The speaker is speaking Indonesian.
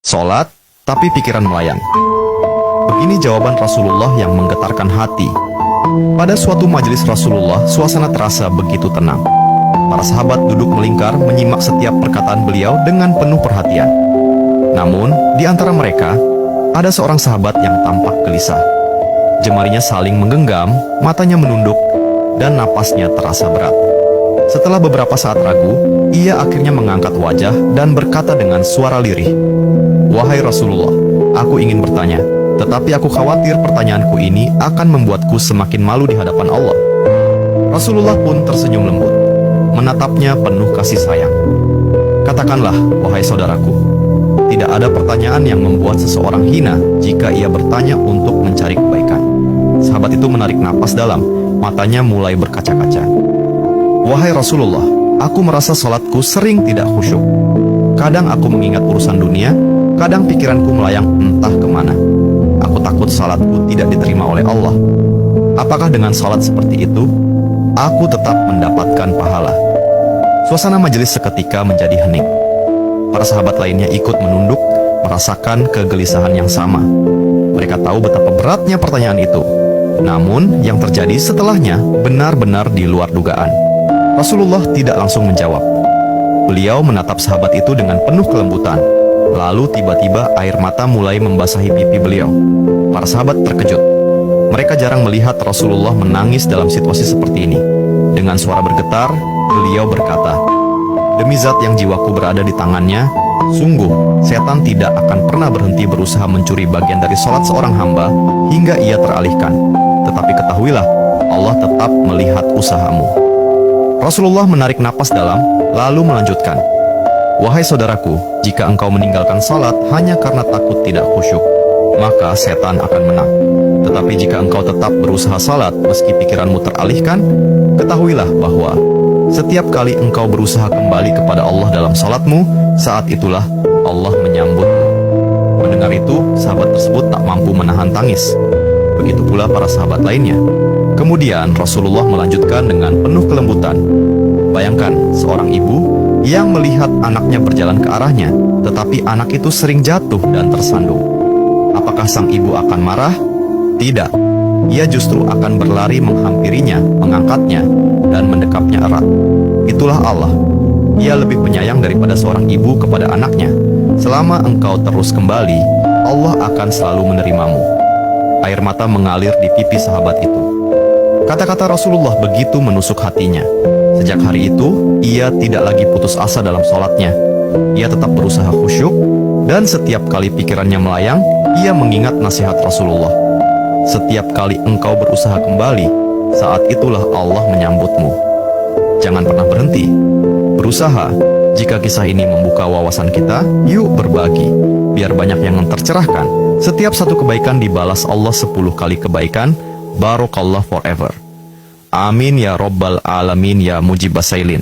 Sholat, tapi pikiran melayang. Begini jawaban Rasulullah yang menggetarkan hati. Pada suatu majelis Rasulullah, suasana terasa begitu tenang. Para sahabat duduk melingkar menyimak setiap perkataan beliau dengan penuh perhatian. Namun, di antara mereka, ada seorang sahabat yang tampak gelisah. Jemarinya saling menggenggam, matanya menunduk, dan napasnya terasa berat. Setelah beberapa saat ragu, ia akhirnya mengangkat wajah dan berkata dengan suara lirih, "Wahai Rasulullah, aku ingin bertanya, tetapi aku khawatir pertanyaanku ini akan membuatku semakin malu di hadapan Allah." Rasulullah pun tersenyum lembut, menatapnya penuh kasih sayang. "Katakanlah, wahai saudaraku, tidak ada pertanyaan yang membuat seseorang hina jika ia bertanya untuk mencari kebaikan." Sahabat itu menarik napas dalam, matanya mulai berkaca-kaca. "Wahai Rasulullah, aku merasa salatku sering tidak khusyuk. Kadang aku mengingat urusan dunia, kadang pikiranku melayang entah kemana. Aku takut salatku tidak diterima oleh Allah. Apakah dengan salat seperti itu, aku tetap mendapatkan pahala?" Suasana majelis seketika menjadi hening. Para sahabat lainnya ikut menunduk, merasakan kegelisahan yang sama. Mereka tahu betapa beratnya pertanyaan itu. Namun, yang terjadi setelahnya benar-benar di luar dugaan. Rasulullah tidak langsung menjawab. Beliau menatap sahabat itu dengan penuh kelembutan. Lalu tiba-tiba air mata mulai membasahi pipi beliau. Para sahabat terkejut. Mereka jarang melihat Rasulullah menangis dalam situasi seperti ini. Dengan suara bergetar, beliau berkata, "Demi zat yang jiwaku berada di tangannya, sungguh setan tidak akan pernah berhenti berusaha mencuri bagian dari sholat seorang hamba hingga ia teralihkan. Tetapi ketahuilah, Allah tetap melihat usahamu." Rasulullah menarik napas dalam, lalu melanjutkan, "Wahai saudaraku, jika engkau meninggalkan salat hanya karena takut tidak khusyuk, maka setan akan menang. Tetapi jika engkau tetap berusaha salat meski pikiranmu teralihkan, ketahuilah bahwa setiap kali engkau berusaha kembali kepada Allah dalam salatmu, saat itulah Allah menyambutmu." Mendengar itu, sahabat tersebut tak mampu menahan tangis. Begitu pula para sahabat lainnya. Kemudian Rasulullah melanjutkan dengan penuh kelembutan, "Bayangkan seorang ibu yang melihat anaknya berjalan ke arahnya, tetapi anak itu sering jatuh dan tersandung. Apakah sang ibu akan marah? Tidak. Ia justru akan berlari menghampirinya, mengangkatnya, dan mendekapnya erat. Itulah Allah. Ia lebih penyayang daripada seorang ibu kepada anaknya. Selama engkau terus kembali, Allah akan selalu menerimamu." Air mata mengalir di pipi sahabat itu. Kata-kata Rasulullah begitu menusuk hatinya. Sejak hari itu, ia tidak lagi putus asa dalam sholatnya. Ia tetap berusaha khusyuk, dan setiap kali pikirannya melayang, ia mengingat nasihat Rasulullah. "Setiap kali engkau berusaha kembali, saat itulah Allah menyambutmu." Jangan pernah berhenti. Berusaha. Jika kisah ini membuka wawasan kita, yuk berbagi. Biar banyak yang tercerahkan. Setiap satu kebaikan dibalas Allah 10 kali kebaikan. Barokallah forever. Amin ya Rabbal Alamin ya Mujibas Sailin.